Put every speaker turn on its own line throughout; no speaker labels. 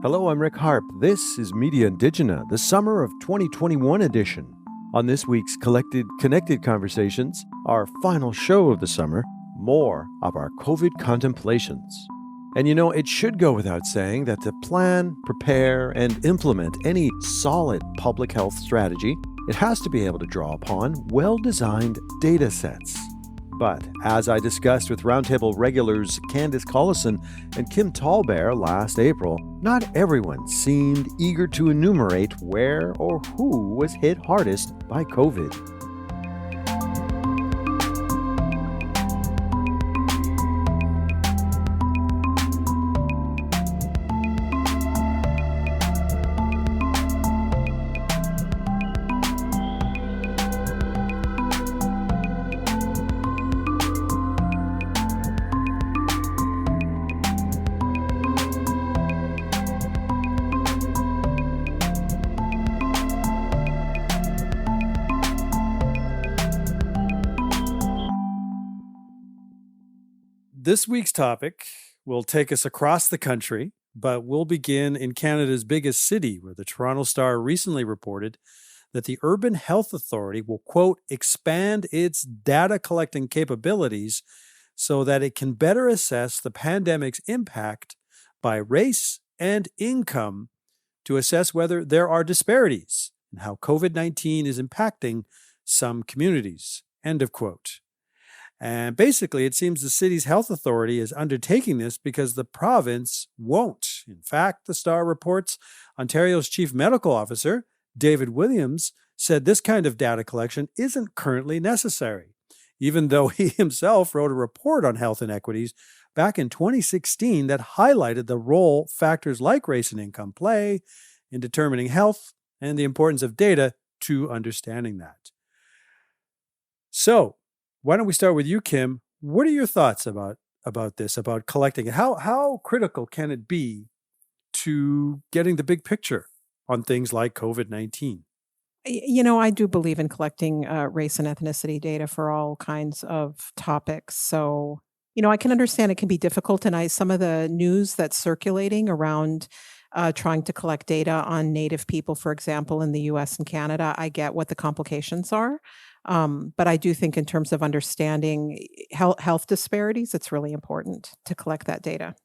Hello, I'm Rick Harp. This is Media Indigena, the summer of 2021 edition. On this week's Connected Conversations, our final show of the summer, more of our COVID contemplations. And you know, it should go without saying that to plan, prepare, and implement any solid public health strategy, it has to be able to draw upon well-designed data sets. But as I discussed with Roundtable regulars Candice Collison and Kim Tallbear last April, not everyone seemed eager to enumerate where or who was hit hardest by COVID.
This week's topic will take us across the country, but we'll begin in Canada's biggest city, where the Toronto Star recently reported that the Urban Health Authority will, quote, expand its data collecting capabilities so that it can better assess the pandemic's impact by race and income to assess whether there are disparities and how COVID-19 is impacting some communities, end of quote. And basically, it seems the city's health authority is undertaking this because the province won't. In fact, the Star reports Ontario's chief medical officer, David Williams, said this kind of data collection isn't currently necessary, even though he himself wrote a report on health inequities back in 2016 that highlighted the role factors like race and income play in determining health and the importance of data to understanding that. So, why don't we start with you, Kim? What are your thoughts about this, about collecting it? How critical can it be to getting the big picture on things like COVID-19?
You know, I do believe in collecting race and ethnicity data for all kinds of topics. So, you know, I can understand it can be difficult. And some of the news that's circulating around trying to collect data on Native people, for example, in the US and Canada, I get what the complications are. But I do think in terms of understanding health disparities, it's really important to collect that data.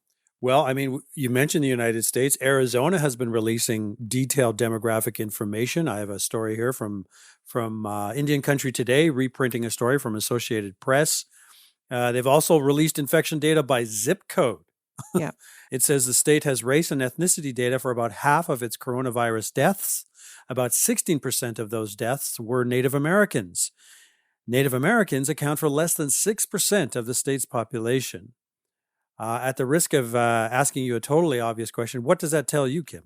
Well, I mean, you mentioned the United States. Arizona has been releasing detailed demographic information. I have a story here from Indian Country Today, reprinting a story from Associated Press. They've also released infection data by zip code.
Yeah.
It says the state has race and ethnicity data for about half of its coronavirus deaths. About 16% of those deaths were Native Americans. Native Americans account for less than 6% of the state's population. At the risk of asking you a totally obvious question, what does that tell you, Kim?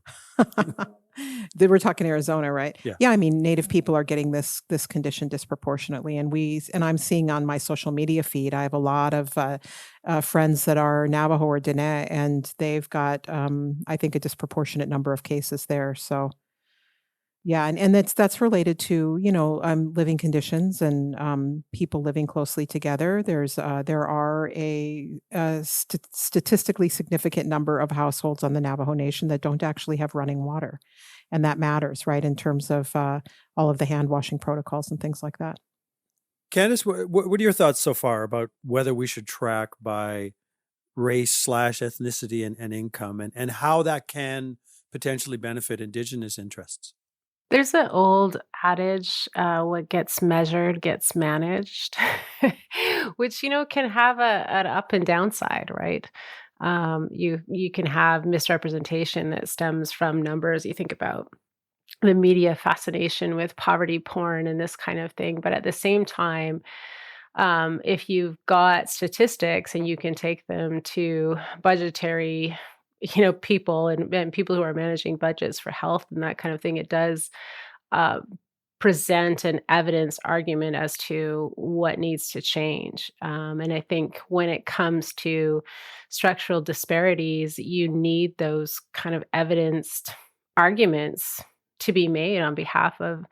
We're talking Arizona, right?
Yeah.
I mean, Native people are getting this condition disproportionately, and I'm seeing on my social media feed, I have a lot of friends that are Navajo or Dene, and they've got, I think, a disproportionate number of cases there. So, yeah, and that's related to living conditions and people living closely together. There are a statistically significant number of households on the Navajo Nation that don't actually have running water. And that matters, right, in terms of all of the hand washing protocols and things like that.
Candice, what are your thoughts so far about whether we should track by race/ethnicity and income and how that can potentially benefit Indigenous interests?
There's an old adage, what gets measured gets managed, which, can have an up and down side, right? You can have misrepresentation that stems from numbers. You think about the media fascination with poverty porn and this kind of thing. But at the same time, if you've got statistics and you can take them to budgetary people and people who are managing budgets for health and that kind of thing, it does present an evidence argument as to what needs to change. And I think when it comes to structural disparities, you need those kind of evidenced arguments to be made on behalf of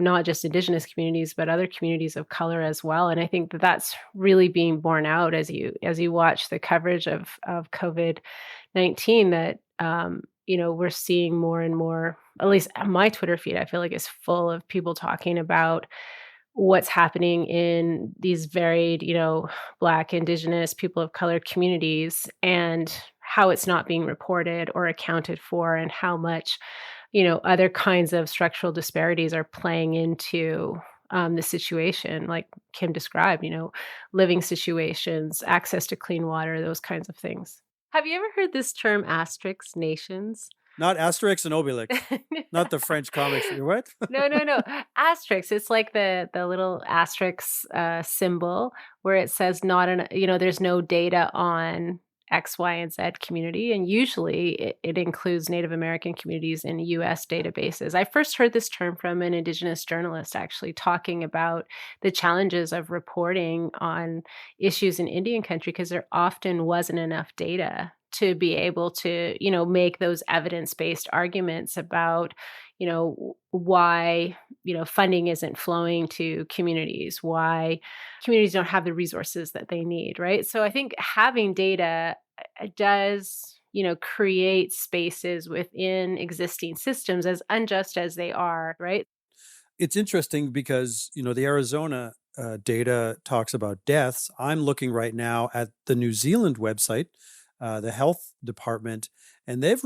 not just Indigenous communities, but other communities of color as well. And I think that that's really being borne out as you watch the coverage of COVID-19, that we're seeing more and more, at least my Twitter feed, I feel like is full of people talking about what's happening in these varied, Black, Indigenous, people of color communities and how it's not being reported or accounted for and how much, other kinds of structural disparities are playing into the situation, like Kim described, living situations, access to clean water, those kinds of things. Have you ever heard this term asterisk nations?
Not Asterix and Obelix, not the French comics. What?
No. Asterisk. It's like the little asterisk symbol where it says not an, there's no data on X, Y, and Z community. And usually it includes Native American communities in US databases. I first heard this term from an Indigenous journalist actually talking about the challenges of reporting on issues in Indian country because there often wasn't enough data to be able to, make those evidence-based arguments about, why, funding isn't flowing to communities, why communities don't have the resources that they need, right? So I think having data does, create spaces within existing systems as unjust as they are, right?
It's interesting because, the Arizona data talks about deaths. I'm looking right now at the New Zealand website, the health department, and their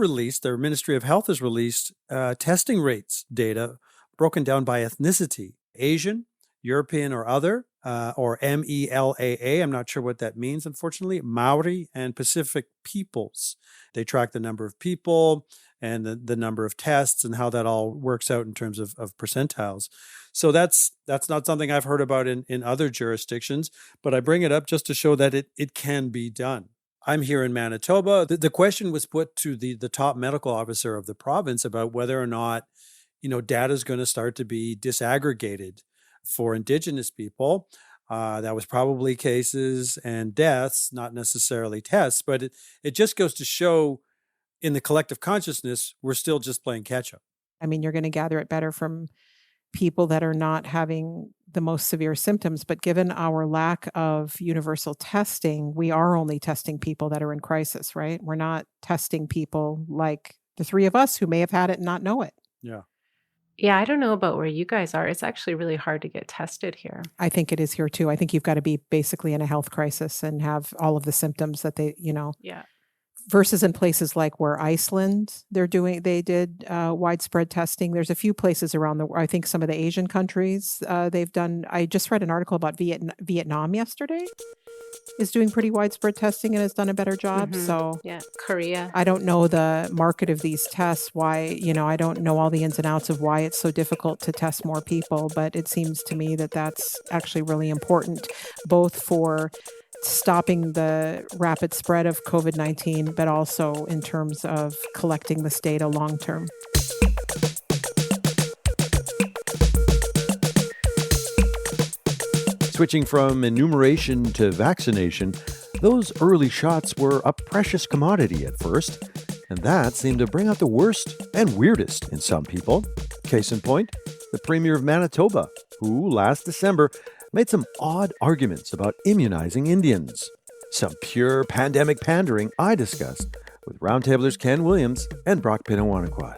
Ministry of Health has released testing rates data broken down by ethnicity, Asian, European or other, or MELAA. I'm not sure what that means, unfortunately. Maori and Pacific peoples. They track the number of people and the number of tests and how that all works out in terms of percentiles. So that's not something I've heard about in other jurisdictions, but I bring it up just to show that it can be done. I'm here in Manitoba. The question was put to the top medical officer of the province about whether or not, data is going to start to be disaggregated for Indigenous people. That was probably cases and deaths, not necessarily tests, but it just goes to show in the collective consciousness, we're still just playing catch up.
I mean, you're going to gather it better from people that are not having the most severe symptoms. But given our lack of universal testing, we are only testing people that are in crisis, right? We're not testing people like the three of us who may have had it and not know it.
Yeah.
Yeah, I don't know about where you guys are. It's actually really hard to get tested here.
I think it is here too. I think you've got to be basically in a health crisis and have all of the symptoms that they,
Yeah.
versus in places like where Iceland, they did widespread testing. There's a few places around I think some of the Asian countries, they've done, I just read an article about Vietnam yesterday is doing pretty widespread testing and has done a better job.
Mhm.
So
Yeah, Korea.
I don't know the market of these tests, why, I don't know all the ins and outs of why it's so difficult to test more people, but it seems to me that that's actually really important, both for stopping the rapid spread of COVID-19, but also in terms of collecting this data long term.
Switching from enumeration to vaccination, those early shots were a precious commodity at first, and that seemed to bring out the worst and weirdest in some people. Case in point, the Premier of Manitoba, who last December made some odd arguments about immunizing Indians. Some pure pandemic pandering I discussed with Roundtablers Ken Williams and Brock Pinawanaquat.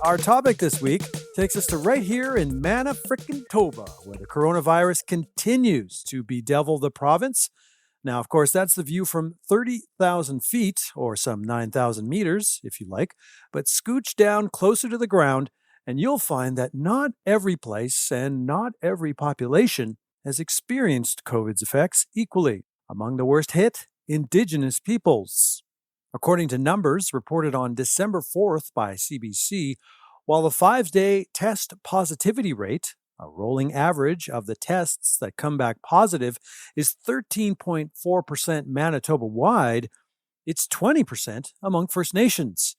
Our topic this week takes us to right here in Manna-frickin-toba, where the coronavirus continues to bedevil the province. Now, of course, that's the view from 30,000 feet, or some 9,000 meters, if you like, but scooch down closer to the ground, and you'll find that not every place and not every population has experienced COVID's effects equally. Among the worst hit, Indigenous peoples. According to numbers reported on December 4th by CBC, while the 5-day test positivity rate, a rolling average of the tests that come back positive, is 13.4% Manitoba-wide, it's 20% among First Nations.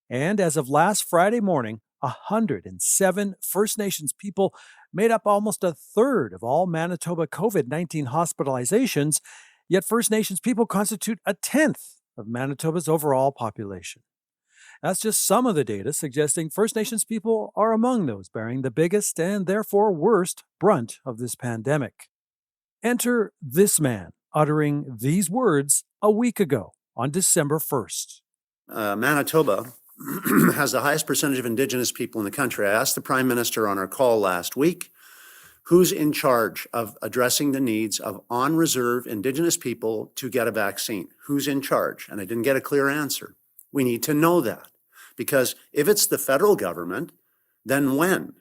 And as of last Friday morning, 107 First Nations people made up almost a third of all Manitoba COVID-19 hospitalizations, yet First Nations people constitute a tenth of Manitoba's overall population. That's just some of the data suggesting First Nations people are among those bearing the biggest and therefore worst brunt of this pandemic. Enter this man uttering these words a week ago on December 1st.
Manitoba has the highest percentage of Indigenous people in the country. I asked the Prime Minister on our call last week, who's in charge of addressing the needs of on-reserve Indigenous people to get a vaccine? Who's in charge? And I didn't get a clear answer. We need to know that, because if it's the federal government, then when?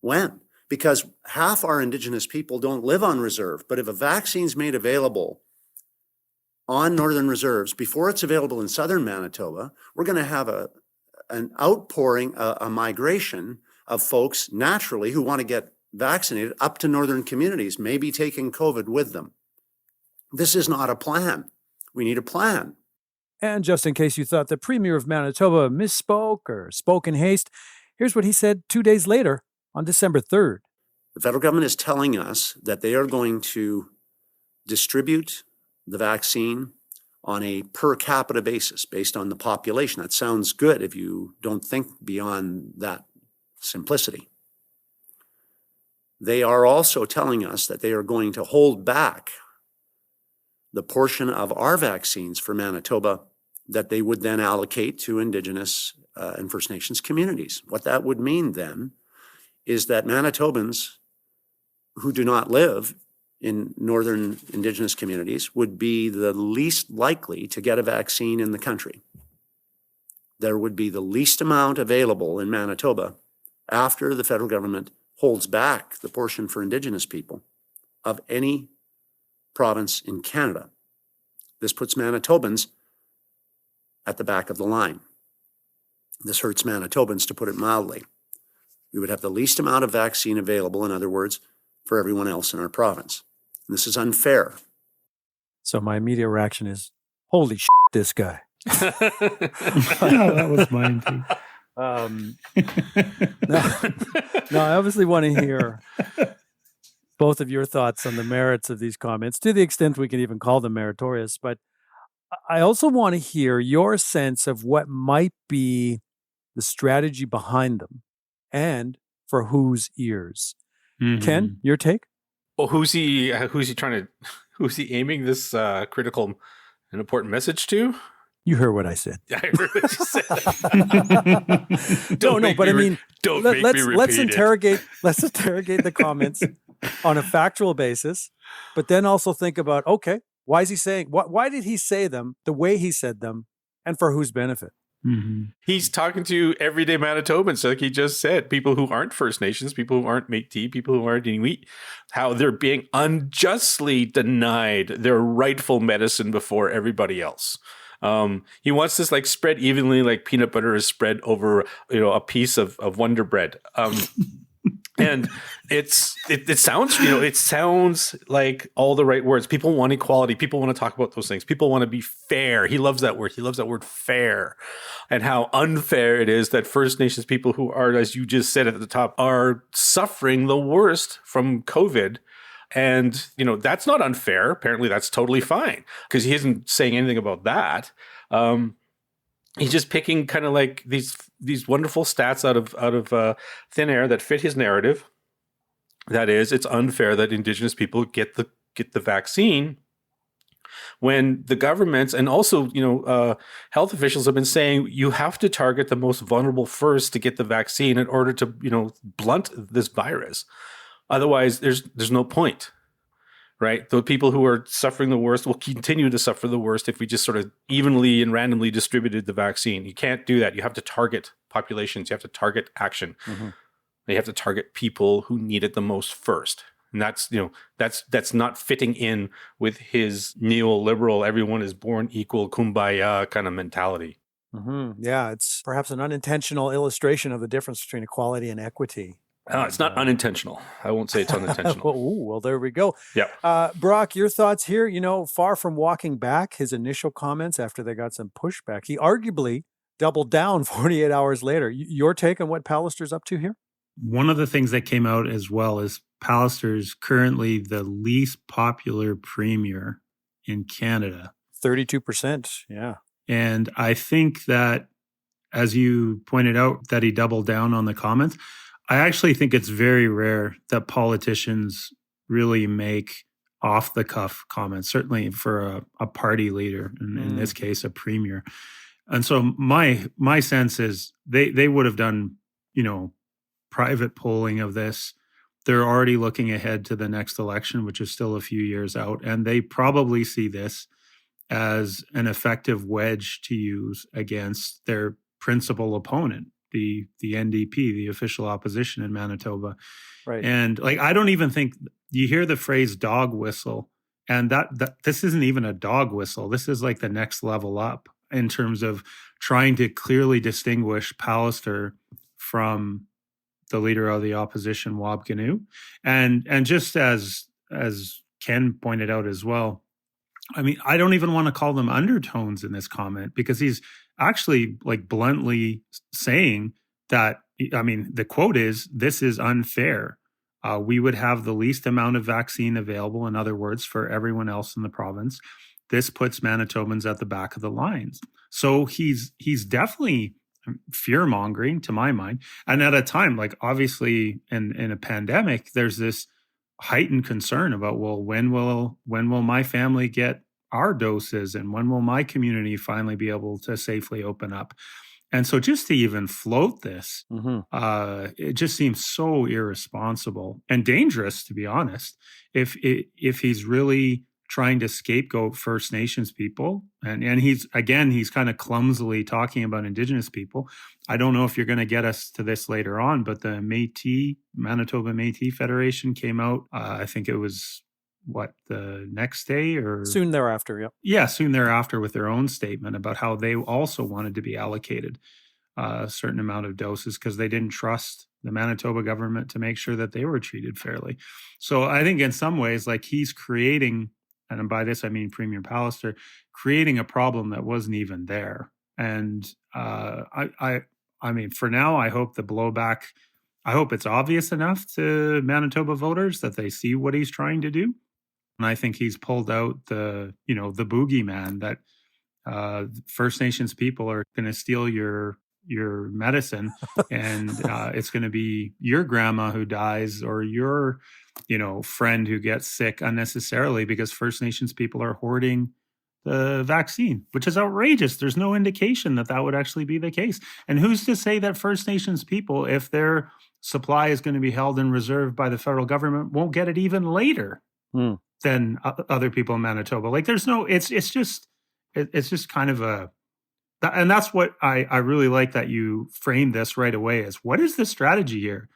When? Because half our Indigenous people don't live on reserve, but if a vaccine's made available on northern reserves before it's available in southern Manitoba, we're going to have an outpouring, a migration of folks naturally who want to get vaccinated up to northern communities, maybe taking COVID with them. This is not a plan. We need a plan.
And just in case you thought the Premier of Manitoba misspoke or spoke in haste, here's what he said 2 days later on December 3rd.
The federal government is telling us that they are going to distribute the vaccine on a per capita basis based on the population. That sounds good if you don't think beyond that simplicity. They are also telling us that they are going to hold back the portion of our vaccines for Manitoba that they would then allocate to Indigenous and First Nations communities. What that would mean then is that Manitobans who do not live in northern Indigenous communities would be the least likely to get a vaccine in the country. There would be the least amount available in Manitoba after the federal government holds back the portion for Indigenous people of any province in Canada. This puts Manitobans at the back of the line. This hurts Manitobans, to put it mildly. We would have the least amount of vaccine available, in other words, for everyone else in our province. And this is unfair.
So my immediate reaction is, holy shit, this guy.
No, that was mine too.
Now, I obviously want to hear both of your thoughts on the merits of these comments, to the extent we can even call them meritorious. But I also want to hear your sense of what might be the strategy behind them and for whose ears. Mm-hmm. Ken, your take?
Well, who's he aiming this critical and important message to?
You heard what I said.
I heard what you said.
Let's interrogate the comments on a factual basis, but then also think about, okay, why is he saying, why did he say them the way he said them, and for whose benefit?
Mm-hmm. He's talking to everyday Manitobans, like he just said, people who aren't First Nations, people who aren't Métis, people who aren't Inuit, how they're being unjustly denied their rightful medicine before everybody else. He wants this like spread evenly, like peanut butter is spread over, a piece of Wonder Bread. And it sounds like all the right words. People want equality. People want to talk about those things. People want to be fair. He loves that word. He loves that word fair, and how unfair it is that First Nations people who are, as you just said at the top, are suffering the worst from COVID. And, that's not unfair. Apparently that's totally fine, because he isn't saying anything about that. He's just picking kind of like these wonderful stats out of thin air that fit his narrative. That is, it's unfair that Indigenous people get the vaccine when the governments and also health officials have been saying you have to target the most vulnerable first to get the vaccine in order to blunt this virus. Otherwise, there's no point. Right? The people who are suffering the worst will continue to suffer the worst if we just sort of evenly and randomly distributed the vaccine. You can't do that. You have to target populations. You have to target action. Mm-hmm. You have to target people who need it the most first. And that's not fitting in with his neoliberal, everyone is born equal, kumbaya kind of mentality.
Mm-hmm. Yeah, it's perhaps an unintentional illustration of the difference between equality and equity.
It's not unintentional. I won't say it's unintentional.
well, there we go.
Yeah.
Brock, your thoughts here? Far from walking back his initial comments after they got some pushback, he arguably doubled down 48 hours later. Your take on what Pallister's up to here?
One of the things that came out as well is Pallister's currently the least popular premier in Canada.
32%. Yeah.
And I think that, as you pointed out, that he doubled down on the comments. I actually think it's very rare that politicians really make off the cuff comments, certainly for a party leader, in this case, a premier. And so my sense is they would have done, private polling of this. They're already looking ahead to the next election, which is still a few years out. And they probably see this as an effective wedge to use against their principal opponent, the NDP, the official opposition in Manitoba.
Right.
And I don't even think you hear the phrase dog whistle, and that this isn't even a dog whistle. This is like the next level up in terms of trying to clearly distinguish Pallister from the leader of the opposition, Wab Kinew. And just as Ken pointed out as well, I mean, I don't even want to call them undertones in this comment, because he's actually bluntly saying that, I mean, the quote is, "This is unfair. We would have the least amount of vaccine available, in other words, for everyone else in the province. This puts Manitobans at the back of the lines." So he's definitely fear-mongering, to my mind. And at a time, obviously in a pandemic, there's this heightened concern about, well, when will my family get our doses, and when will my community finally be able to safely open up? And so just to even float this, it just seems so irresponsible and dangerous, to be honest. If he's really trying to scapegoat First Nations people, and he's kind of clumsily talking about Indigenous people. I don't know if you're going to get us to this later on, but the Manitoba Métis Federation came out, I think it was the next day or
soon thereafter. Yep.
Yeah, soon thereafter, with their own statement about how they also wanted to be allocated a certain amount of doses because they didn't trust the Manitoba government to make sure that they were treated fairly. So I think in some ways, he's creating, and by this I mean Premier Pallister, creating a problem that wasn't even there. And I mean, for now, I hope the blowback, I hope it's obvious enough to Manitoba voters that they see what he's trying to do. And I think he's pulled out the boogeyman that First Nations people are going to steal your medicine, and it's going to be your grandma who dies, or your friend who gets sick unnecessarily because First Nations people are hoarding the vaccine, which is outrageous. There's no indication that would actually be the case. And who's to say that First Nations people, if their supply is going to be held in reserve by the federal government, won't get it even later than other people in Manitoba? There's no, it's just kind of and that's what I really like that you framed this right away as, what is the strategy here?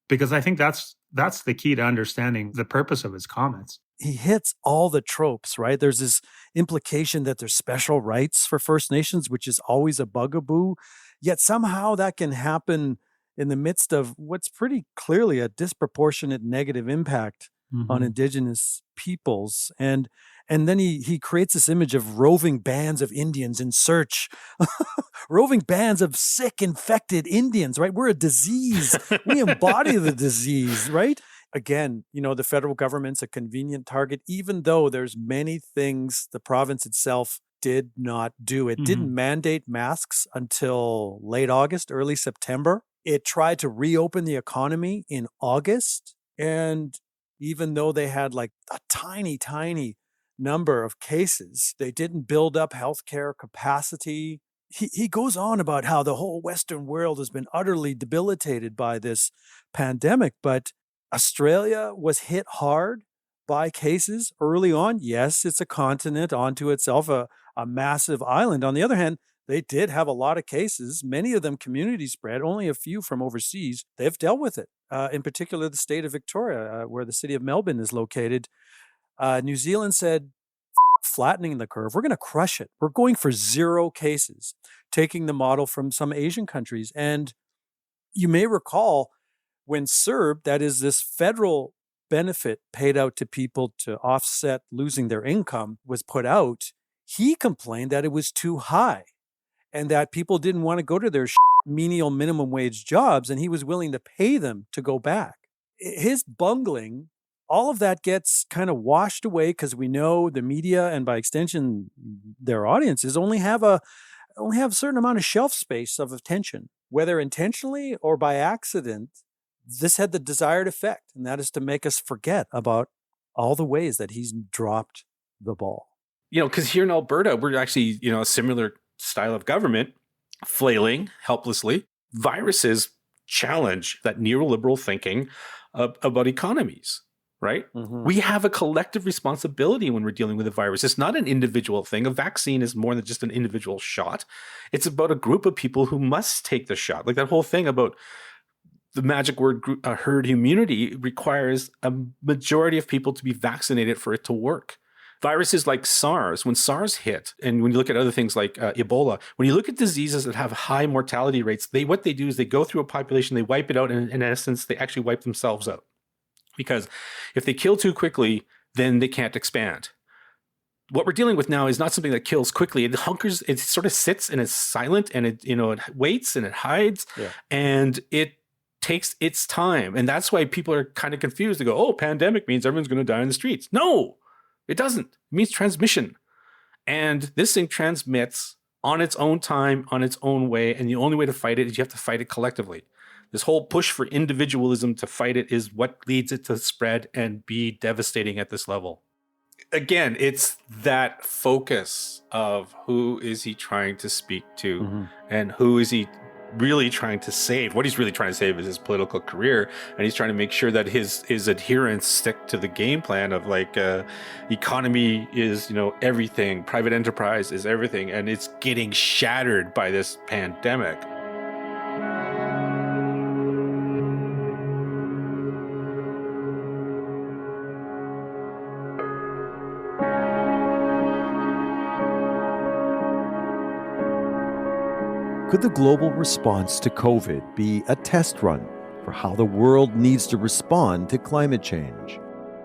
Because I think that's the key to understanding the purpose of his comments.
He hits all the tropes, right? There's this implication that there's special rights for First Nations, which is always a bugaboo. Yet somehow that can happen in the midst of what's pretty clearly a disproportionate negative impact on Indigenous peoples. And then he creates this image of roving bands of Indians in search, roving bands of sick, infected Indians, right? We're a disease. We embody the disease, right? Again, the federal government's a convenient target, even though there's many things the province itself did not do. It didn't mandate masks until late August, early September. It tried to reopen the economy in August. And even though they had a tiny number of cases, they didn't build up healthcare capacity. He goes on about how the whole Western world has been utterly debilitated by this pandemic, but Australia was hit hard by cases early on. Yes, it's a continent unto itself, a massive island. On the other hand, they did have a lot of cases, many of them community spread, only a few from overseas. They've dealt with it. In particular, the state of Victoria, where the city of Melbourne is located. New Zealand said, flattening the curve, we're going to crush it. We're going for 0 cases, taking the model from some Asian countries. And you may recall when CERB, that is this federal benefit paid out to people to offset losing their income, was put out, he complained that it was too high and that people didn't want to go to their menial minimum wage jobs, and he was willing to pay them to go back. His bungling all of that gets kind of washed away because we know the media and by extension their audiences only have a certain amount of shelf space of attention, whether intentionally or by accident. This had the desired effect, and that is to make us forget about all the ways that he's dropped the ball.
Because here in Alberta, we're actually, a similar style of government, flailing helplessly. Viruses challenge that neoliberal thinking about economies, right?
Mm-hmm.
We have a collective responsibility when we're dealing with a virus. It's not an individual thing. A vaccine is more than just an individual shot. It's about a group of people who must take the shot. Like that whole thing about the magic word herd immunity requires a majority of people to be vaccinated for it to work. Viruses like SARS, when SARS hit, and when you look at other things like Ebola, when you look at diseases that have high mortality rates, what they do is they go through a population, they wipe it out, and in essence, they actually wipe themselves out. Because if they kill too quickly, then they can't expand. What we're dealing with now is not something that kills quickly. It hunkers, it sort of sits and it's silent, and it waits and it hides, and it takes its time. And that's why people are kind of confused. They go, oh, pandemic means everyone's going to die in the streets. No, it doesn't. It means transmission. And this thing transmits on its own time, on its own way. And the only way to fight it is you have to fight it collectively. This whole push for individualism to fight it is what leads it to spread and be devastating at this level. Again, it's that focus of who is he trying to speak to, and who is he really trying to save. What he's really trying to save is his political career, and he's trying to make sure that his adherents stick to the game plan of economy is everything, private enterprise is everything, and it's getting shattered by this pandemic.
Could the global response to COVID be a test run for how the world needs to respond to climate change?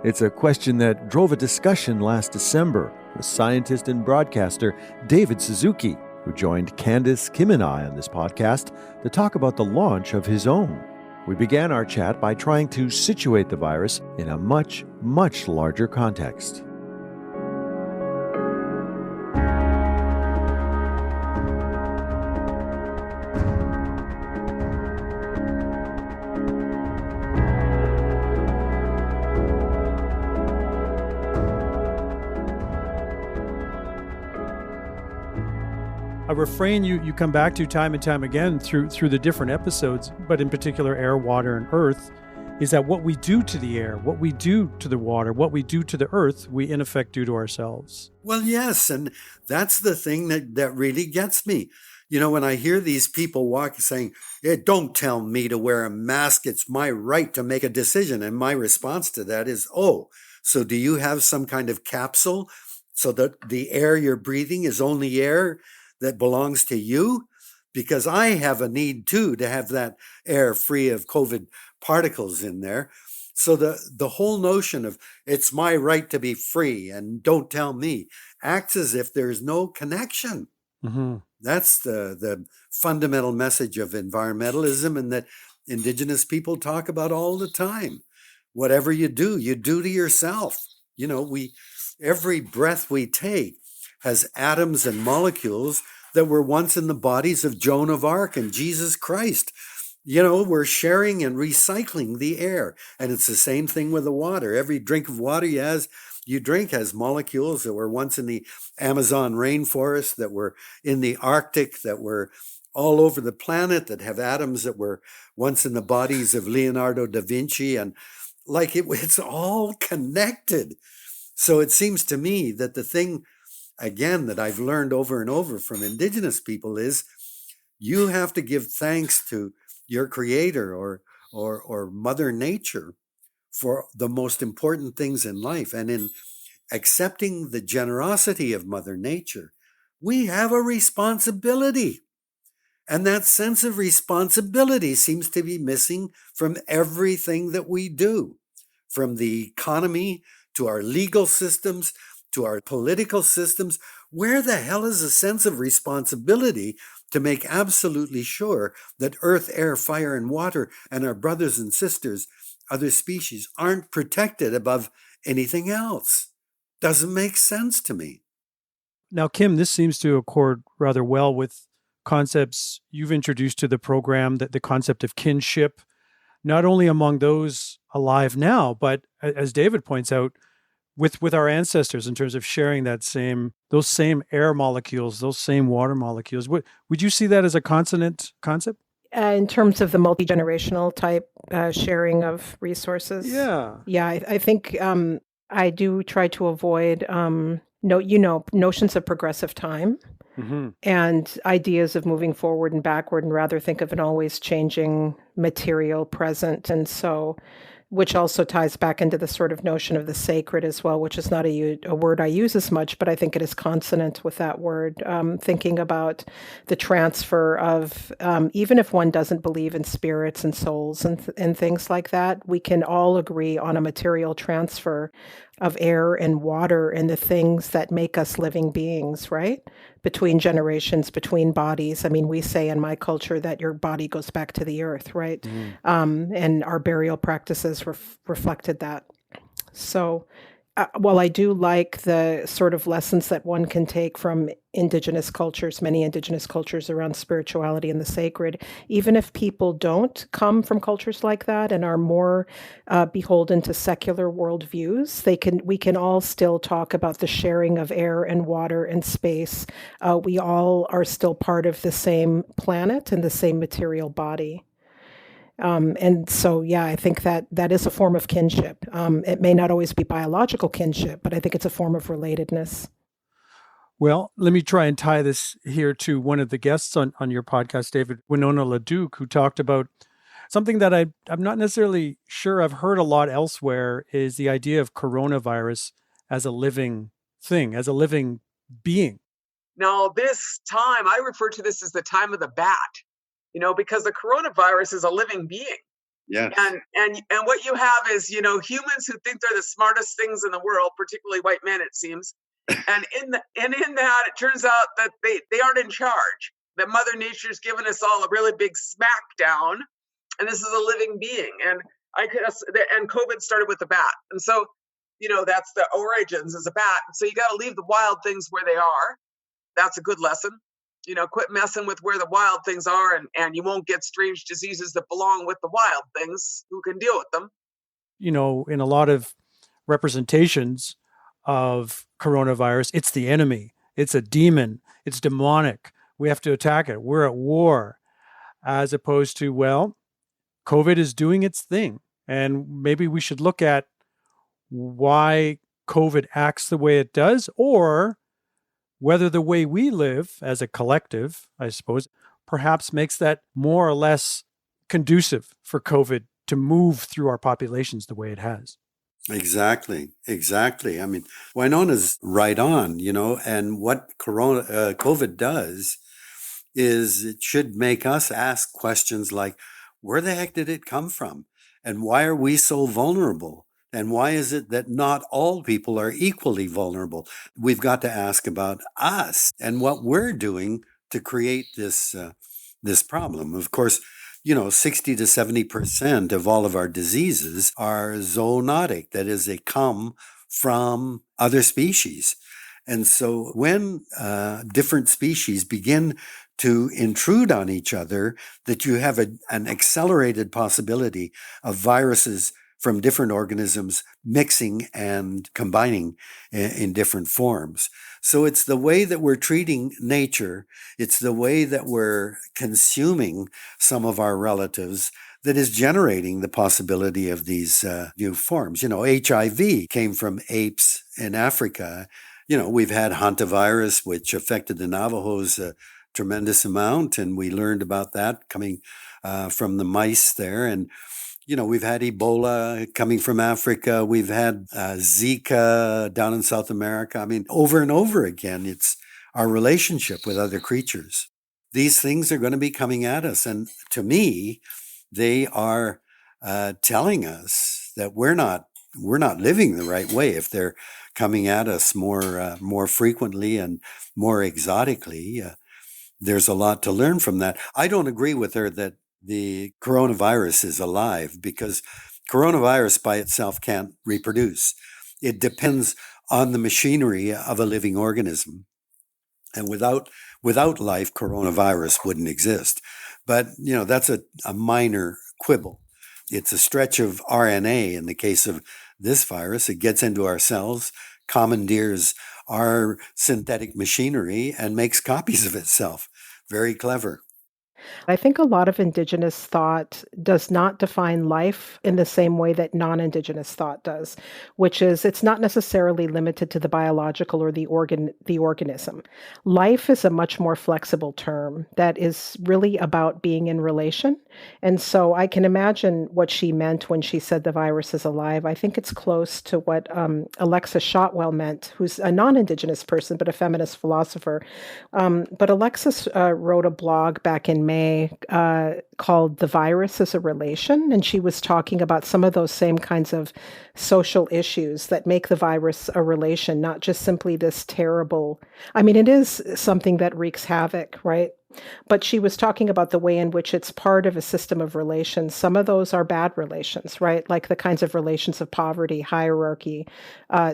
It's a question that drove a discussion last December with scientist and broadcaster David Suzuki, who joined Candace, Kim, and I on this podcast to talk about the launch of his own. We began our chat by trying to situate the virus in a much, much larger context.
A refrain you come back to time and time again through the different episodes, but in particular air, water, and earth, is that what we do to the air, what we do to the water, what we do to the earth, we in effect do to ourselves.
Well, yes, and that's the thing that really gets me. When I hear these people saying, don't tell me to wear a mask, it's my right to make a decision. And my response to that is, so do you have some kind of capsule so that the air you're breathing is only air that belongs to you? Because I have a need too to have that air free of COVID particles in there. So the whole notion of it's my right to be free and don't tell me acts as if there's no connection.
Mm-hmm.
That's the fundamental message of environmentalism, and that Indigenous people talk about all the time. Whatever you do to yourself. Every breath we take has atoms and molecules that were once in the bodies of Joan of Arc and Jesus Christ. We're sharing and recycling the air. And it's the same thing with the water. Every drink of water you drink has molecules that were once in the Amazon rainforest, that were in the Arctic, that were all over the planet, that have atoms that were once in the bodies of Leonardo da Vinci. And it's all connected. So it seems to me that the thing, again, that I've learned over and over from Indigenous people is you have to give thanks to your creator or Mother Nature for the most important things in life. And in accepting the generosity of Mother Nature, we have a responsibility. And that sense of responsibility seems to be missing from everything that we do, from the economy to our legal systems, to our political systems. Where the hell is a sense of responsibility to make absolutely sure that earth, air, fire, and water and our brothers and sisters other species aren't protected above anything else. Doesn't make sense to me.
Now, Kim, this seems to accord rather well with concepts you've introduced to the program, that the concept of kinship, not only among those alive now, but as David points out, with our ancestors in terms of sharing those same air molecules, those same water molecules. Would you see that as a consonant concept?
In terms of the multi-generational type sharing of resources? Yeah, I think I do try to avoid notions of progressive time and ideas of moving forward and backward, and rather think of an always changing material present. And so, which also ties back into the sort of notion of the sacred as well, which is not a word I use as much, but I think it is consonant with that word. Thinking about the transfer of, even if one doesn't believe in spirits and souls and things like that, we can all agree on a material transfer of air and water and the things that make us living beings, right? Between generations, between bodies. I mean, we say in my culture that your body goes back to the earth, right? And our burial practices reflected that. So while I do like the sort of lessons that one can take from indigenous cultures, many indigenous cultures around spirituality and the sacred, even if people don't come from cultures like that and are more beholden to secular worldviews, we can all still talk about the sharing of air and water and space. We all are still part of the same planet and the same material body. And so, yeah, I think that is a form of kinship. It may not always be biological kinship, but I think it's a form of relatedness.
Well, let me try and tie this here to one of the guests on your podcast, David, Winona LaDuke, who talked about something that I'm not necessarily sure I've heard a lot elsewhere, is the idea of coronavirus as a living thing, as a living being.
Now, this time, I refer to this as the time of the bat. Because the coronavirus is a living being.
Yes.
And what you have is, humans who think they're the smartest things in the world, particularly white men, it seems. And in that, it turns out that they aren't in charge. That Mother Nature's given us all a really big smackdown, and this is a living being. And COVID started with the bat, and so that's the origins as a bat. So you got to leave the wild things where they are. That's a good lesson. Quit messing with where the wild things are, and you won't get strange diseases that belong with the wild things who can deal with them.
In a lot of representations of coronavirus, it's the enemy. It's a demon. It's demonic. We have to attack it. We're at war. As opposed to, well, COVID is doing its thing. And maybe we should look at why COVID acts the way it does, or whether the way we live as a collective, I suppose, perhaps makes that more or less conducive for COVID to move through our populations the way it has.
Exactly. I mean, Winona's right on, and what COVID does is it should make us ask questions like, where the heck did it come from? And why are we so vulnerable? And why is it that not all people are equally vulnerable? We've got to ask about us and what we're doing to create this problem. Of course, 60 to 70% of all of our diseases are zoonotic. That is, they come from other species. And so when different species begin to intrude on each other, that you have an accelerated possibility of viruses from different organisms mixing and combining in different forms. So it's the way that we're treating nature, it's the way that we're consuming some of our relatives that is generating the possibility of these new forms. HIV came from apes in Africa. We've had hantavirus, which affected the Navajos a tremendous amount, and we learned about that coming from the mice there. And we've had Ebola coming from Africa. We've had Zika down in South America. I mean, over and over again, it's our relationship with other creatures. These things are going to be coming at us. And to me, they are telling us that we're not living the right way if they're coming at us more frequently and more exotically. There's a lot to learn from that. I don't agree with her that the coronavirus is alive, because
Coronavirus by itself can't reproduce. It depends on the machinery of a living organism. And without life, coronavirus wouldn't exist. But, that's a minor quibble. It's a stretch of RNA in the case of this virus. It gets into our cells, commandeers our synthetic machinery, and makes copies of itself. Very clever.
I think a lot of Indigenous thought does not define life in the same way that non-Indigenous thought does, which is it's not necessarily limited to the biological or the organism. Life is a much more flexible term that is really about being in relation. And so I can imagine what she meant when she said the virus is alive. I think it's close to what Alexis Shotwell meant, who's a non-Indigenous person, but a feminist philosopher. But Alexis wrote a blog back in May called The Virus as a Relation, and she was talking about some of those same kinds of social issues that make the virus a relation, not just simply this terrible, it is something that wreaks havoc, right? But she was talking about the way in which it's part of a system of relations. Some of those are bad relations, right? Like the kinds of relations of poverty, hierarchy,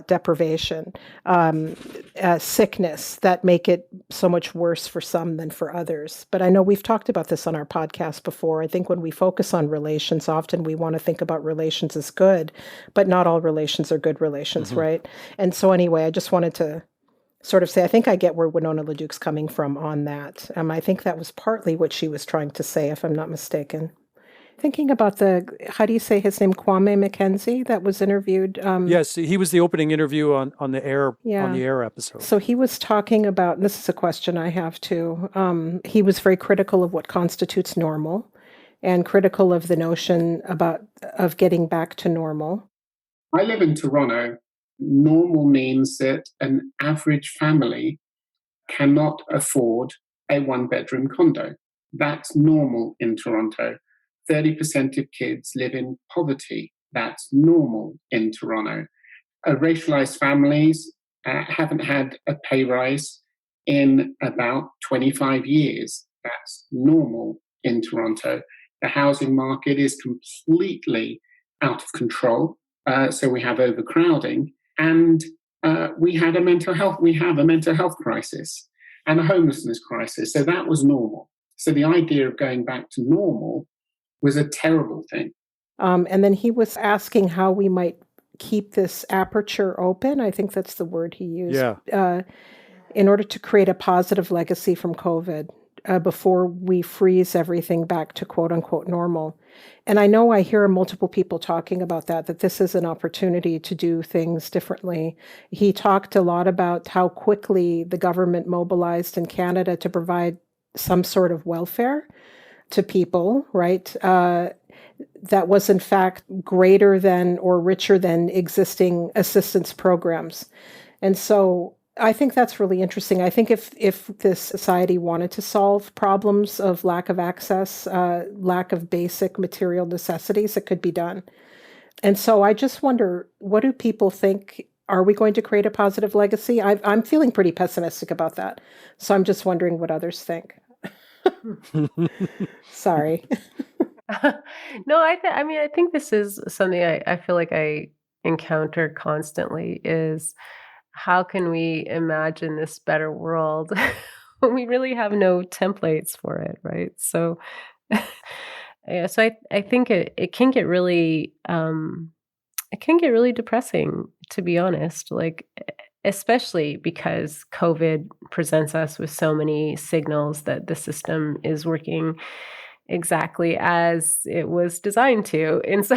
deprivation, sickness that make it so much worse for some than for others. But I know we've talked about this on our podcast before. I think when we focus on relations, often we want to think about relations as good, but not all relations are good relations, right? And so anyway, I just wanted to sort of say, I think I get where Winona LaDuke's coming from on that. I think that was partly what she was trying to say, if I'm not mistaken. Thinking about how do you say his name, Kwame McKenzie, that was interviewed?
Yes, he was the opening interview on the air episode.
So he was talking about, and this is a question I have too, he was very critical of what constitutes normal and critical of the notion of getting back to normal.
I live in Toronto. Normal means that an average family cannot afford a one-bedroom condo. That's normal in Toronto. 30% of kids live in poverty. That's normal in Toronto. Racialized families haven't had a pay rise in about 25 years. That's normal in Toronto. The housing market is completely out of control. So we have overcrowding. And we have a mental health crisis and a homelessness crisis. So that was normal. So the idea of going back to normal was a terrible thing.
And then he was asking how we might keep this aperture open. I think that's the word he used.
Yeah.
In order to create a positive legacy from COVID before we freeze everything back to quote unquote normal. And I know I hear multiple people talking about that this is an opportunity to do things differently. He talked a lot about how quickly the government mobilized in Canada to provide some sort of welfare to people, right? That was in fact greater than or richer than existing assistance programs. And so I think that's really interesting. I think if this society wanted to solve problems of lack of access, lack of basic material necessities, it could be done. And so I just wonder, what do people think? Are we going to create a positive legacy? I'm feeling pretty pessimistic about that. So I'm just wondering what others think. Sorry.
No, I think this is something I feel like I encounter constantly is how can we imagine this better world when we really have no templates for it, right? So, yeah, so I think it can get really depressing, to be honest. Like, especially because COVID presents us with so many signals that the system is working exactly as it was designed to, and so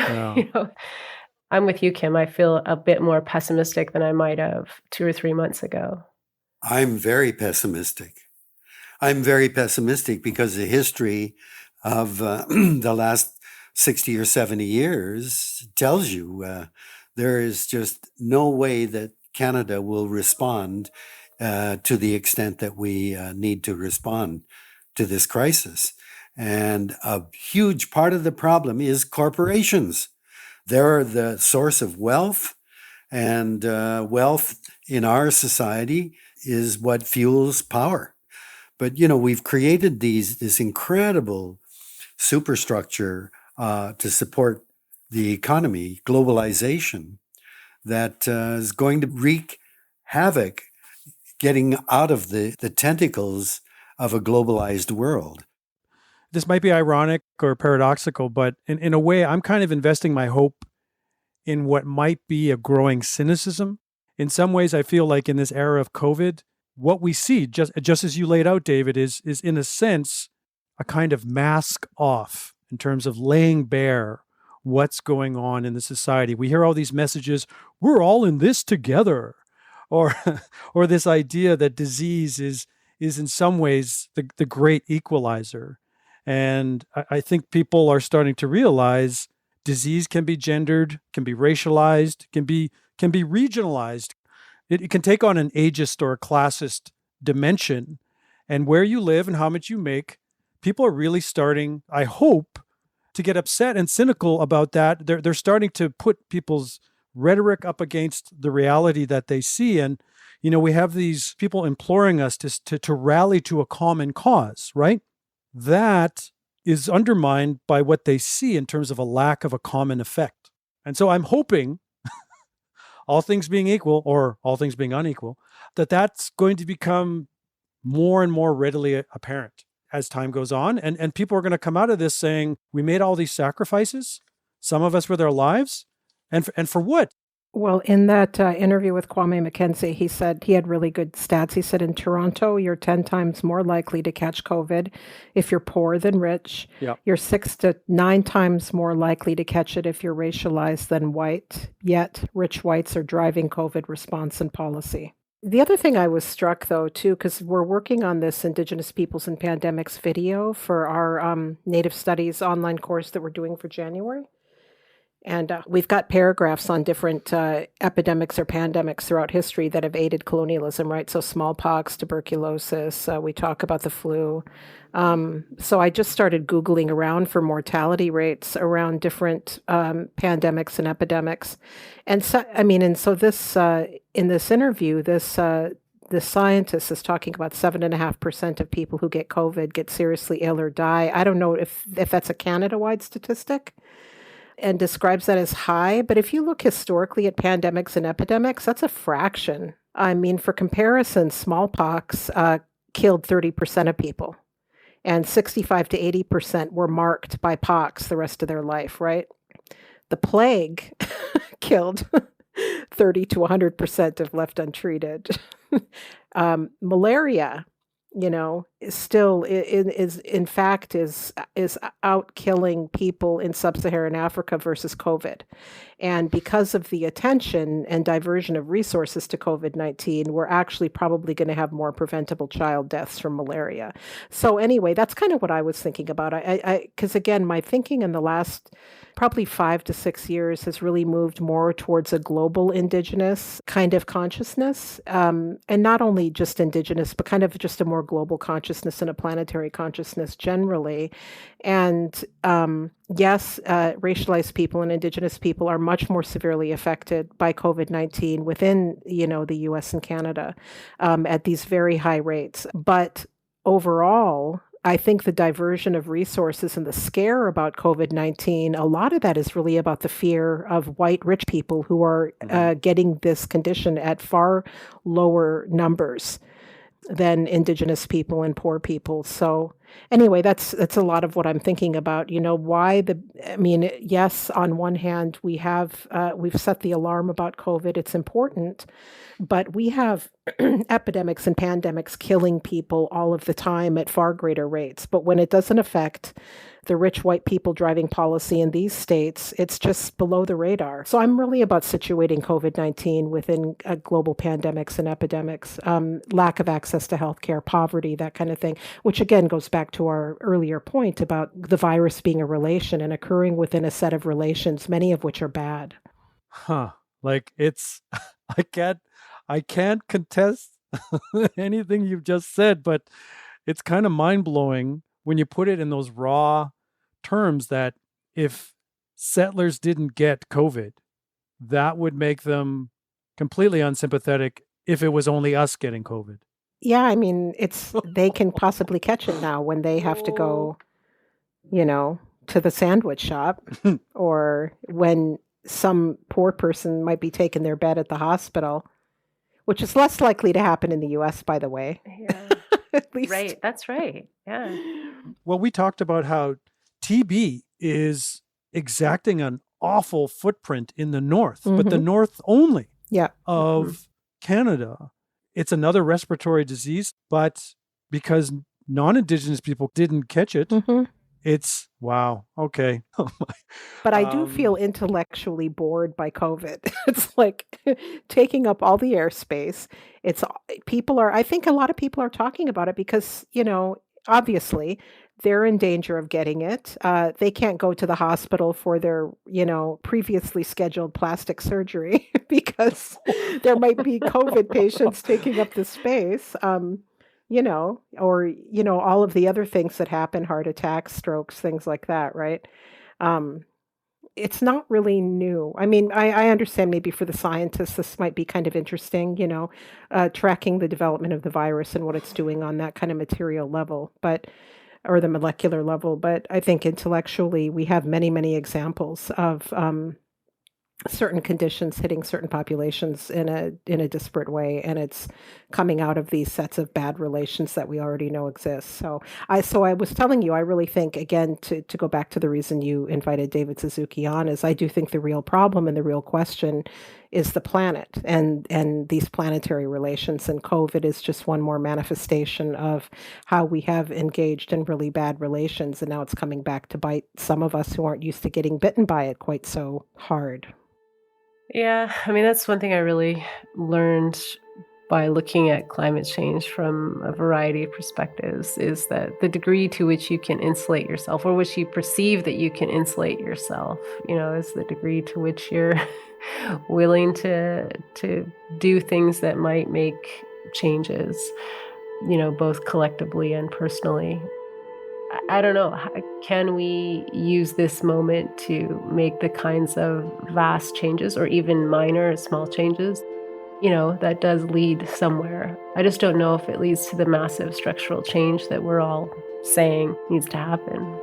I'm with you, Kim. I feel a bit more pessimistic than I might have 2 or 3 months ago.
I'm very pessimistic. Because the history of the last 60 or 70 years tells you there is just no way that Canada will respond to the extent that we need to respond to this crisis. And a huge part of the problem is corporations. They're the source of wealth, and wealth in our society is what fuels power. But, we've created this incredible superstructure to support the economy, globalization, that is going to wreak havoc getting out of the tentacles of a globalized world.
This might be ironic or paradoxical, but in a way, I'm kind of investing my hope in what might be a growing cynicism. In some ways, I feel like in this era of COVID, what we see, just as you laid out, David, is in a sense a kind of mask off in terms of laying bare what's going on in the society. We hear all these messages, we're all in this together, or or this idea that disease is in some ways the great equalizer. And I think people are starting to realize disease can be gendered, can be racialized, can be regionalized. It can take on an ageist or a classist dimension. And where you live and how much you make, people are really starting, I hope, to get upset and cynical about that. They're starting to put people's rhetoric up against the reality that they see. And, you know, we have these people imploring us to rally to a common cause, right? That is undermined by what they see in terms of a lack of a common effect. And so I'm hoping, all things being equal, or all things being unequal, that that's going to become more and more readily apparent as time goes on. And people are going to come out of this saying, we made all these sacrifices, some of us with our lives, and for what?
Well, in that interview with Kwame McKenzie, he said he had really good stats. He said in Toronto, you're 10 times more likely to catch COVID if you're poor than rich.
Yep.
You're 6 to 9 times more likely to catch it if you're racialized than white. Yet rich whites are driving COVID response and policy. The other thing I was struck, though, too, because we're working on this Indigenous Peoples and Pandemics video for our Native Studies online course that we're doing for January. And we've got paragraphs on different epidemics or pandemics throughout history that have aided colonialism, right? So smallpox, tuberculosis, we talk about the flu. So I just started Googling around for mortality rates around different pandemics and epidemics. And so, this, in this interview, this scientist is talking about 7.5% of people who get COVID get seriously ill or die. I don't know if that's a Canada-wide statistic, and describes that as high. But if you look historically at pandemics and epidemics, that's a fraction. I mean, for comparison, smallpox killed 30% of people, and 65 to 80% were marked by pox the rest of their life, right? The plague killed 30 to 100% if left untreated. Malaria, is still is out killing people in sub-Saharan Africa versus COVID. And because of the attention and diversion of resources to COVID-19, we're actually probably going to have more preventable child deaths from malaria. So anyway, that's kind of what I was thinking about. Because again, my thinking in the last probably 5 to 6 years has really moved more towards a global Indigenous kind of consciousness. And not only just Indigenous, but kind of just a more global consciousness and a planetary consciousness generally. And yes, racialized people and Indigenous people are much more severely affected by COVID-19 within, the US and Canada at these very high rates. But overall, I think the diversion of resources and the scare about COVID-19, a lot of that is really about the fear of white rich people who are getting this condition at far lower numbers than Indigenous people and poor people. So anyway, that's a lot of what I'm thinking about. Yes, on one hand, we've set the alarm about COVID. It's important, but we have epidemics and pandemics killing people all of the time at far greater rates. But when it doesn't affect the rich white people driving policy in these states, it's just below the radar. So I'm really about situating COVID-19 within global pandemics and epidemics, lack of access to healthcare, poverty, that kind of thing, which again goes back to our earlier point about the virus being a relation and occurring within a set of relations, many of which are bad.
Like it's, I can't contest anything you've just said, but it's kind of mind-blowing when you put it in those raw terms that if settlers didn't get COVID, that would make them completely unsympathetic if it was only us getting COVID.
Yeah, they can possibly catch it now when they have to go, to the sandwich shop or when some poor person might be taking their bed at the hospital, which is less likely to happen in the US, by the way.
Yeah.
At least.
Right. That's right. Yeah.
Well, we talked about how TB is exacting an awful footprint in the north, but the north only of Canada. It's another respiratory disease, but because non-Indigenous people didn't catch it, it's wow. Okay.
But I do feel intellectually bored by COVID. It's like taking up all the airspace. I think a lot of people are talking about it because, obviously they're in danger of getting it. They can't go to the hospital for their, previously scheduled plastic surgery because there might be COVID patients taking up the space. Or, all of the other things that happen, heart attacks, strokes, things like that, right? It's not really new. I mean, I understand maybe for the scientists, this might be kind of interesting, tracking the development of the virus and what it's doing on that kind of material level, or the molecular level. But I think intellectually, we have many, many examples of certain conditions hitting certain populations in a disparate way, and it's coming out of these sets of bad relations that we already know exist. So I was telling you, I really think, again, to go back to the reason you invited David Suzuki on, is I do think the real problem and the real question is the planet and these planetary relations, and COVID is just one more manifestation of how we have engaged in really bad relations, and now it's coming back to bite some of us who aren't used to getting bitten by it quite so hard.
Yeah, I mean, that's one thing I really learned by looking at climate change from a variety of perspectives, is that the degree to which you can insulate yourself, or which you perceive that you can insulate yourself, is the degree to which you're willing to do things that might make changes, both collectively and personally. I don't know. Can we use this moment to make the kinds of vast changes, or even minor, small changes, that does lead somewhere? I just don't know if it leads to the massive structural change that we're all saying needs to happen.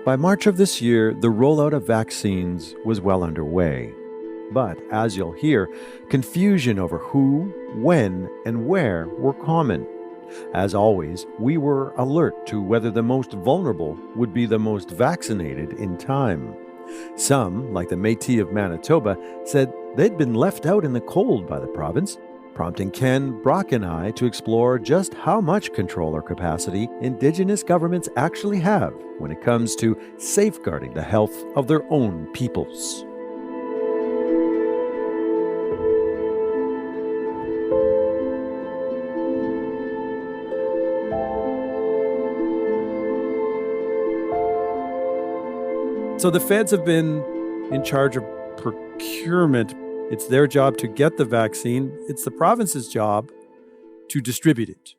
By March of this year, the rollout of vaccines was well underway. But, as you'll hear, confusion over who, when, and where were common. As always, we were alert to whether the most vulnerable would be the most vaccinated in time. Some, like the Métis of Manitoba, said they'd been left out in the cold by the province, prompting Ken, Brock, and I to explore just how much control or capacity Indigenous governments actually have when it comes to safeguarding the health of their own peoples.
So the feds have been in charge of procurement. It's their job to get the vaccine. It's the province's job to distribute it.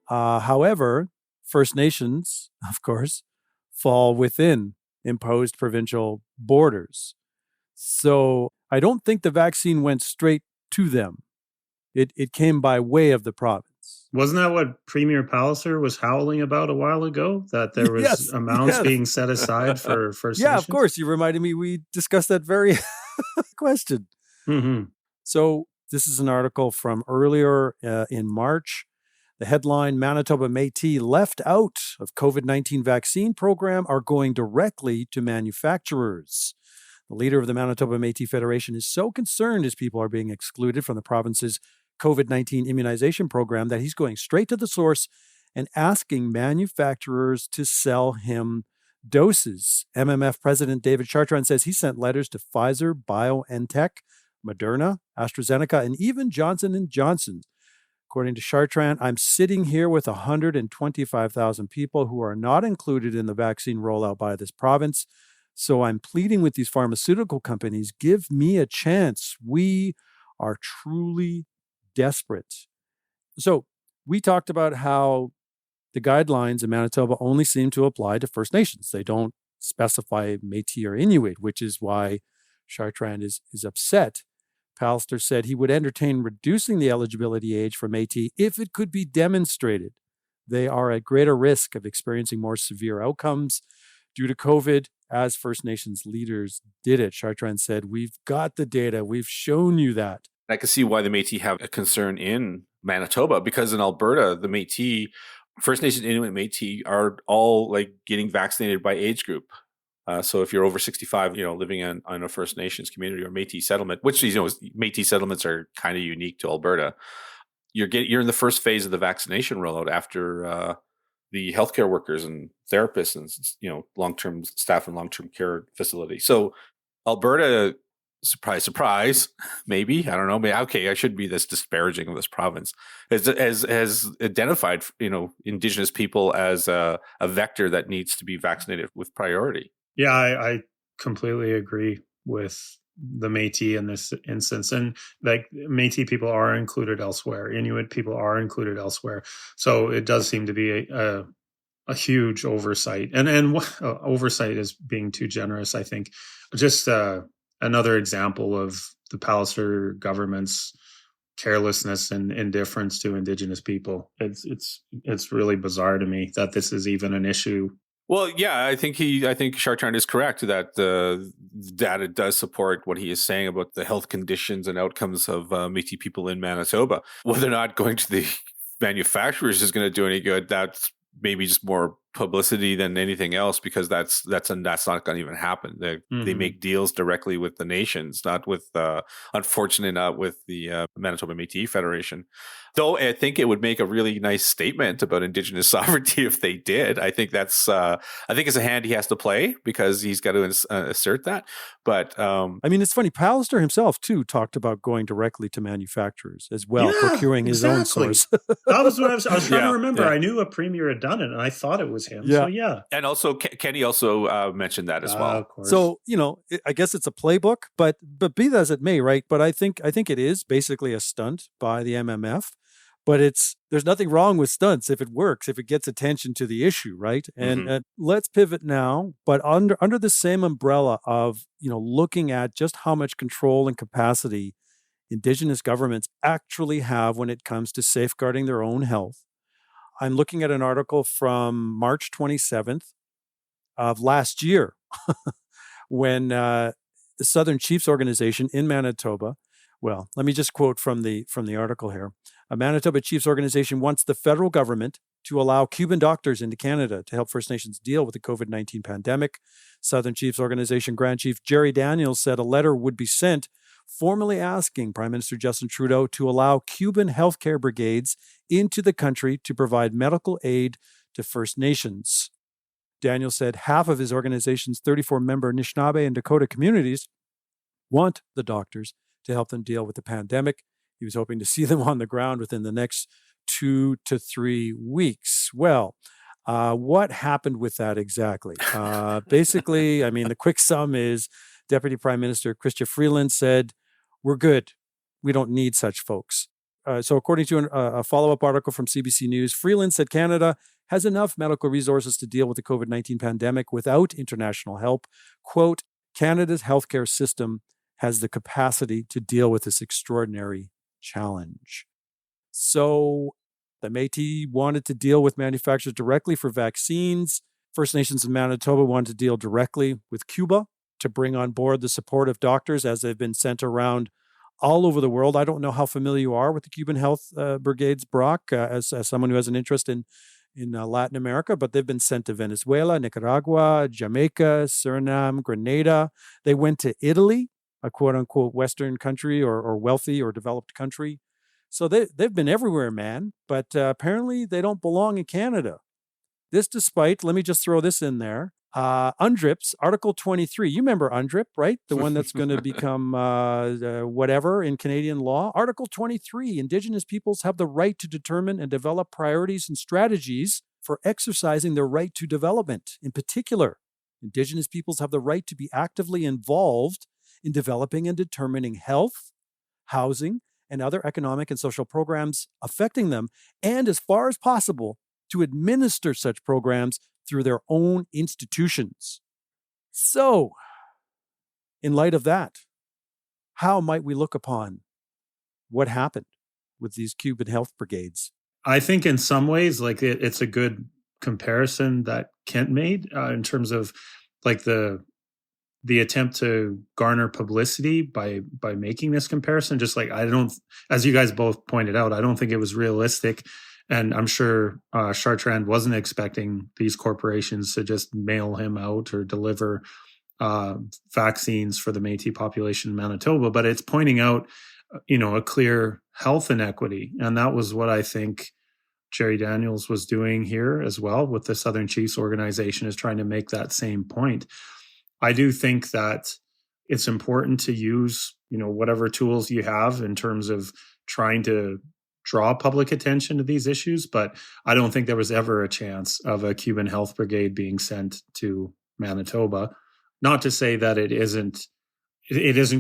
However, First Nations, of course, fall within imposed provincial borders. So I don't think the vaccine went straight to them. It came by way of the province.
Wasn't that what Premier Palliser was howling about a while ago? That there was amounts being set aside for First Nations?
Yeah, of course. You reminded me we discussed that very question.
Mm-hmm.
So this is an article from earlier in March. The headline, Manitoba Métis left out of COVID-19 vaccine program are going directly to manufacturers. The leader of the Manitoba Métis Federation is so concerned his people are being excluded from the province's COVID-19 immunization program that he's going straight to the source and asking manufacturers to sell him doses. MMF President David Chartrand says he sent letters to Pfizer, BioNTech, Moderna, AstraZeneca, and even Johnson & Johnson. According to Chartrand, I'm sitting here with 125,000 people who are not included in the vaccine rollout by this province. So I'm pleading with these pharmaceutical companies, give me a chance. We are truly desperate. So we talked about how the guidelines in Manitoba only seem to apply to First Nations. They don't specify Métis or Inuit, which is why Chartrand is upset. Pallister said he would entertain reducing the eligibility age for Métis if it could be demonstrated they are at greater risk of experiencing more severe outcomes due to COVID, as First Nations leaders did it. Chartrand said, we've got the data. We've shown you that.
I can see why the Métis have a concern in Manitoba, because in Alberta, the Métis, First Nation, Inuit, Métis are all like getting vaccinated by age group. So if you're over 65, living in a First Nations community or Métis settlement, which Métis settlements are kind of unique to Alberta, you're in the first phase of the vaccination rollout after the healthcare workers and therapists and long-term staff in long-term care facilities. So Alberta, surprise, surprise, maybe, I don't know. Okay, I shouldn't be this disparaging of this province. Has identified Indigenous people as a vector that needs to be vaccinated with priority.
Yeah, I completely agree with the Métis in this instance. And like Métis people are included elsewhere. Inuit people are included elsewhere. So it does seem to be a huge oversight. And oversight is being too generous, I think. Just another example of the Pallister government's carelessness and indifference to Indigenous people. It's really bizarre to me that this is even an issue.
Well, yeah, I think Chartrand is correct that the data does support what he is saying about the health conditions and outcomes of Métis people in Manitoba. Whether or not going to the manufacturers is going to do any good, that's maybe just more publicity than anything else, because that's not going to even happen. They make deals directly with the nations, not with unfortunately not with the Manitoba Métis Federation. Though I think it would make a really nice statement about Indigenous sovereignty if they did. I think it's a hand he has to play, because he's got to assert that. But
it's funny. Pallister himself too talked about going directly to manufacturers as well, procuring his own source.
That was what I was trying to remember. Yeah. I knew a premier had done it, and I thought it was him.
Yeah.
So yeah.
And also Kenny also mentioned that as well.
Of course.
So, I guess it's a playbook, but be that as it may, right? But I think it is basically a stunt by the MMF. But there's nothing wrong with stunts if it works, if it gets attention to the issue, right? And let's pivot now, but under the same umbrella of, looking at just how much control and capacity Indigenous governments actually have when it comes to safeguarding their own health. I'm looking at an article from March 27th of last year when the Southern Chiefs Organization in Manitoba, well, let me just quote from the article here. A Manitoba Chiefs Organization wants the federal government to allow Cuban doctors into Canada to help First Nations deal with the COVID-19 pandemic. Southern Chiefs Organization Grand Chief Jerry Daniels said a letter would be sent formally asking Prime Minister Justin Trudeau to allow Cuban healthcare brigades into the country to provide medical aid to First Nations. Daniels said half of his organization's 34-member Anishinaabe and Dakota communities want the doctors to help them deal with the pandemic. He was hoping to see them on the ground within the next 2 to 3 weeks. Well, what happened with that exactly? Basically, the quick sum is Deputy Prime Minister Chrystia Freeland said, we're good. We don't need such folks. So according to a follow-up article from CBC News, Freeland said Canada has enough medical resources to deal with the COVID-19 pandemic without international help. Quote, Canada's healthcare system has the capacity to deal with this extraordinary challenge. So the Métis wanted to deal with manufacturers directly for vaccines. First Nations in Manitoba wanted to deal directly with Cuba to bring on board the support of doctors as they've been sent around all over the world. I don't know how familiar you are with the Cuban health brigades, Brock, as someone who has an interest in Latin America, but they've been sent to Venezuela, Nicaragua, Jamaica, Suriname, Grenada. They went to Italy, a quote-unquote Western country or wealthy or developed country. So they've been everywhere, man, but apparently they don't belong in Canada. This despite, let me just throw this in there, UNDRIP's Article 23. You remember UNDRIP, right? The one that's going to become whatever in Canadian law. Article 23, Indigenous peoples have the right to determine and develop priorities and strategies for exercising their right to development. In particular, Indigenous peoples have the right to be actively involved in developing and determining health, housing, and other economic and social programs affecting them, and as far as possible, to administer such programs through their own institutions. So, in light of that, how might we look upon what happened with these Cuban health brigades?
I think in some ways, like it's a good comparison that Kent made in terms of like the attempt to garner publicity by making this comparison. Just like, I don't, as you guys both pointed out, I don't think it was realistic. And I'm sure Chartrand wasn't expecting these corporations to just mail him out or deliver vaccines for the Métis population in Manitoba. But it's pointing out, a clear health inequity. And that was what I think Jerry Daniels was doing here as well with the Southern Chiefs organization, is trying to make that same point. I do think that it's important to use, whatever tools you have in terms of trying to draw public attention to these issues, but I don't think there was ever a chance of a Cuban health brigade being sent to Manitoba. Not to say that it isn't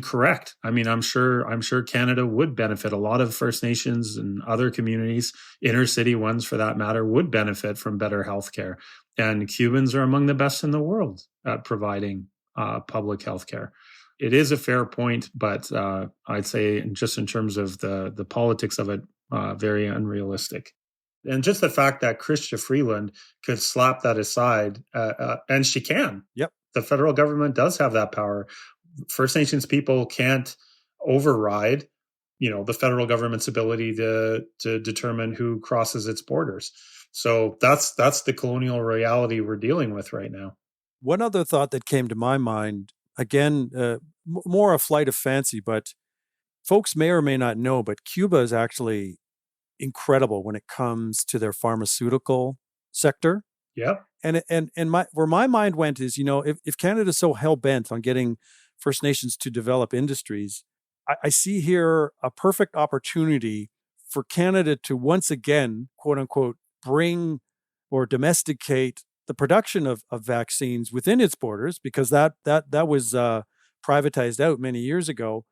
correct. I mean, I'm sure Canada would benefit. A lot of First Nations and other communities, inner city ones for that matter, would benefit from better healthcare. And Cubans are among the best in the world at providing public healthcare. It is a fair point, but I'd say just in terms of the politics of it, very unrealistic. And just the fact that Chrystia Freeland could slap that aside, and she can.
Yep.
The federal government does have that power. First Nations people can't override, the federal government's ability to determine who crosses its borders. So that's the colonial reality we're dealing with right now.
One other thought that came to my mind, again, more a flight of fancy, but folks may or may not know, but Cuba is actually incredible when it comes to their pharmaceutical sector.
Yeah.
And where my mind went is, if Canada's so hell-bent on getting First Nations to develop industries, I see here a perfect opportunity for Canada to once again, quote unquote, bring or domesticate the production of vaccines within its borders, because that was privatized out many years ago.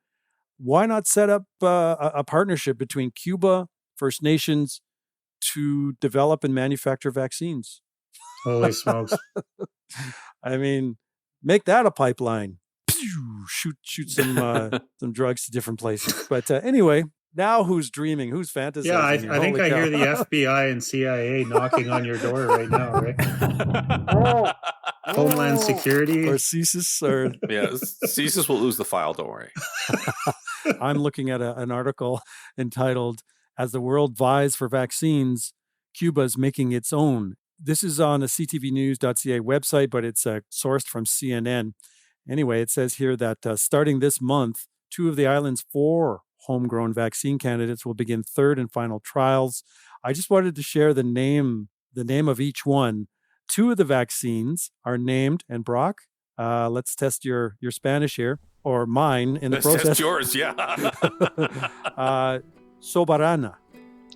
Why not set up a partnership between Cuba, First Nations, to develop and manufacture vaccines?
Holy smokes.
I mean, make that a pipeline. Shoot some drugs to different places. But anyway, now who's dreaming? Who's fantasizing?
Yeah, I
here?
think I
Holy
hear the
cow.
FBI and CIA knocking on your door right now, Rick. Homeland Security.
Or CSIS. Or
Yeah, CSIS will lose the file, don't worry.
I'm looking at an article entitled, "As the World Vies for Vaccines, Cuba's Making Its Own." This is on a ctvnews.ca website, but it's sourced from CNN. Anyway, it says here that starting this month, 2 of the island's 4 homegrown vaccine candidates will begin third and final trials. I just wanted to share the name of each one. 2 of the vaccines are named, and Brock, let's test your Spanish here, or mine in the process.
Test yours, yeah.
Soberana.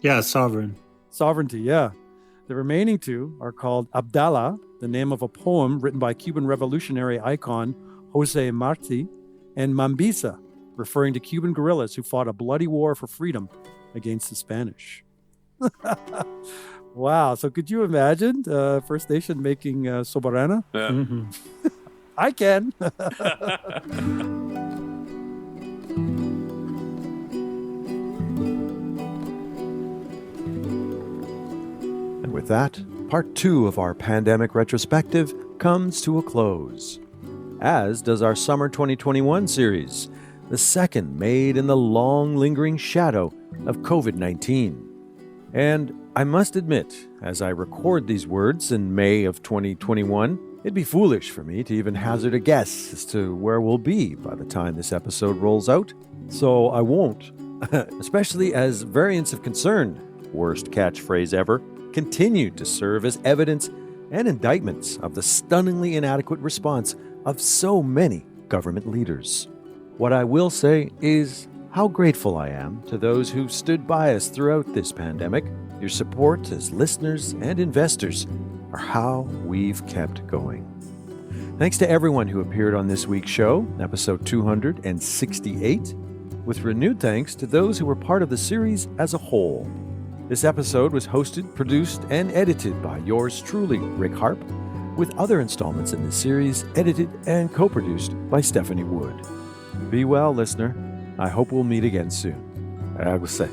Yeah, sovereign.
Sovereignty, yeah. The remaining 2 are called Abdallah, the name of a poem written by Cuban revolutionary icon Jose Marti, and Mambisa, referring to Cuban guerrillas who fought a bloody war for freedom against the Spanish. Wow. So could you imagine First Nation making Soberana?
Yeah.
Mm-hmm.
I can.
And with that, part 2 of our pandemic retrospective comes to a close, as does our Summer 2021 series, the second made in the long lingering shadow of COVID-19. And I must admit, as I record these words in May of 2021, it'd be foolish for me to even hazard a guess as to where we'll be by the time this episode rolls out. So I won't, especially as variants of concern, worst catchphrase ever, continue to serve as evidence and indictments of the stunningly inadequate response of so many government leaders. What I will say is how grateful I am to those who stood by us throughout this pandemic. Your support as listeners and investors are how we've kept going. Thanks to everyone who appeared on this week's show, episode 268, with renewed thanks to those who were part of the series as a whole. This episode was hosted, produced, and edited by yours truly, Rick Harp, with other installments in the series edited and co-produced by Stephanie Wood. Be well, listener. I hope we'll meet again soon. Aguse.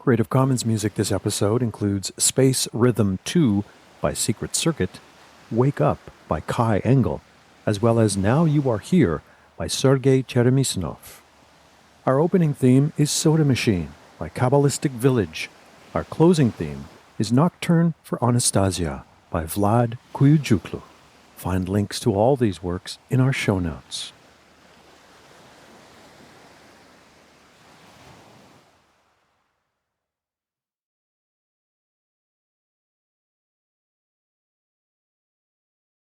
Creative Commons music this episode includes Space Rhythm 2 by Secret Circuit, Wake Up by Kai Engel, as well as Now You Are Here by Sergei Cheremisinov. Our opening theme is Soda Machine by Kabbalistic Village. Our closing theme is Nocturne for Anastasia by Vlad Kuyujuklu. Find links to all these works in our show notes.